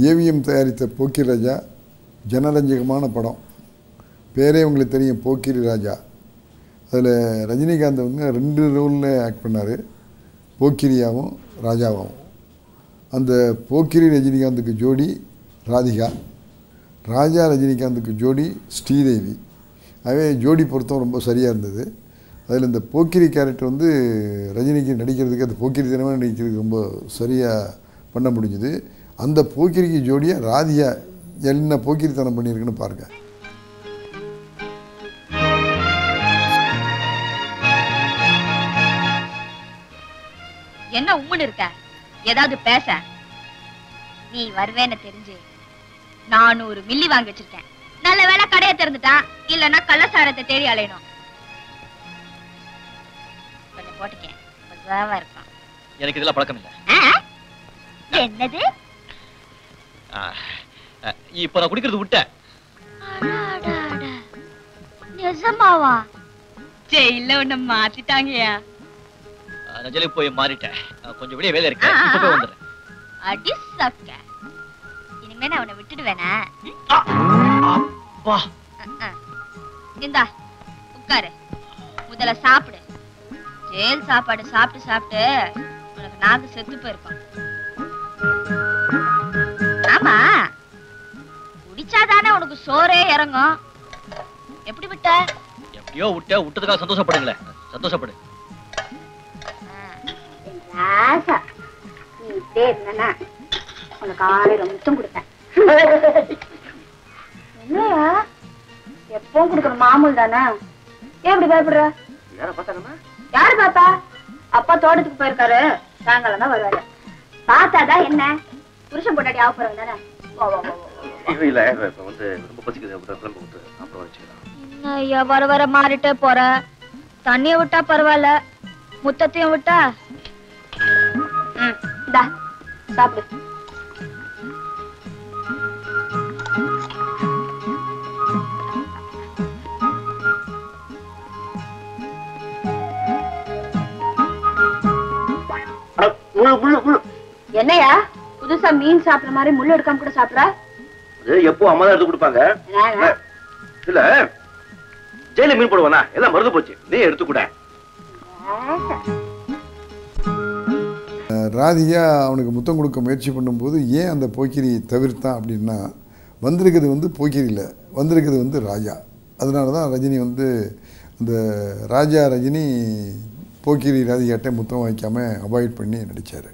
AVM தயாரித்த போக்கிரி ராஜா ஜனரஞ்சகமான படம். பேரே உங்களுக்கு தெரியும், போக்கிரி ராஜா. அதில் ரஜினிகாந்த் வந்து 2 ரோலில் ஆக்ட் பண்ணார், போக்கிரியாகவும் ராஜாவாகவும். அந்த போக்கிரி ரஜினிகாந்துக்கு ஜோடி ராதிகா, ராஜா ரஜினிகாந்துக்கு ஜோடி ஸ்ரீதேவி. அதே ஜோடி பொருத்தம் ரொம்ப சரியாக இருந்தது. அதில் இந்த போக்கிரி கேரக்டர் வந்து ரஜினிக்கு நடிக்கிறதுக்கு, அந்த போக்கிரி தினமாக நடிக்கிறதுக்கு ரொம்ப சரியாக பண்ண முடிஞ்சுது. அந்த போக்கிரிக்கு ஜோடியாக ராதிகா என்ன போக்கிரித்தனம் பண்ணியிருக்குன்னு பாருங்கள். என்ன உம்முன்னு இருக்க? ஏதாவது பேச? நீ வருவேன்னு தெரிஞ்சு 400 மில்லி வாங்கி வச்சிருக்கேன். நல்ல வேளை கடையை திறந்துட்டான், இல்லன்னா கள்ளசாரத்தை தேடி அலையணும். கொஞ்சம் போட்டுக்கேன், கொஞ்சம் இருக்கும். எனக்கு இதெல்லாம் பழக்கம் இல்ல. என்னது? இப்ப நான் குடிக்கிறது விட்டேன். நிஜமாவா? ஜெயில உன்னை மாத்திட்டாங்கயா? நான் ஜெயிலுக்கு போய் மாறிட்டேன். கொஞ்சம் வெளியே வேலை இருக்கு, இப்ப போய் வந்துடுறேன். அடி சக்க, இனிமே நான் உன்னை விட்டுடுவேனா? இந்தா உட்காரு, முதல்ல சாப்பிடு. ஜெயில் சாப்பாடு சாப்பிட்டு சாப்பிட்டு உனக்கு நாக்கு செத்து போயிருக்கும். ஆமா, குடிச்சாதானே உனக்கு சோறே இறங்கும். எப்படி விட்ட? எப்படியோ விட்டதுக்காக சந்தோஷப்படுங்களேன். சந்தோஷப்படு. ராசா, நீ இப்படியே இருந்தா உனக்கு 1000 முத்தம் கொடுப்பேன். என்னையா எப்பவும் கொடுக்குற மாமூல் தானே, ஏன் இப்படி பயப்படுற? யாரு பாப்பா? அப்பா தோட்டத்துக்கு போயிருக்காரு, சாயங்காலம் தான் வருவாரு. பார்த்தாதான் என்ன, புருஷன் பொண்டாட்டி ஆக போறாங்க தானே. ஐயா வர வர மாறிட்டே போற. தண்ணிய விட்டா பரவாயில்ல, முத்தத்தையும் விட்டா. இந்தா சாப்பிடு. என்னையா புதுசா மீன் சாப்பிடுற மாதிரி முள்ளு எடுக்காம கூட சாப்பிடுற? எப்போ அம்மா தான் எடுத்து கொடுப்பாங்க. இல்ல ஜெயில மீன் போடுவானா, எல்லாம் மறந்து போச்சு, நீ எடுத்து கூட. ராதிகா அவனுக்கு முத்தம் கொடுக்க முயற்சி பண்ணும்போது ஏன் அந்த போக்கிரி தவிர்த்தான் அப்படின்னா, வந்திருக்கிறது வந்து போக்கிரியில், வந்திருக்கிறது வந்து ராஜா. அதனால தான் ரஜினி வந்து அந்த ராஜா ரஜினி போக்கிரி ராதிகாட்டை முத்தம் வைக்காமல் அவாய்ட் பண்ணி நடித்தார்.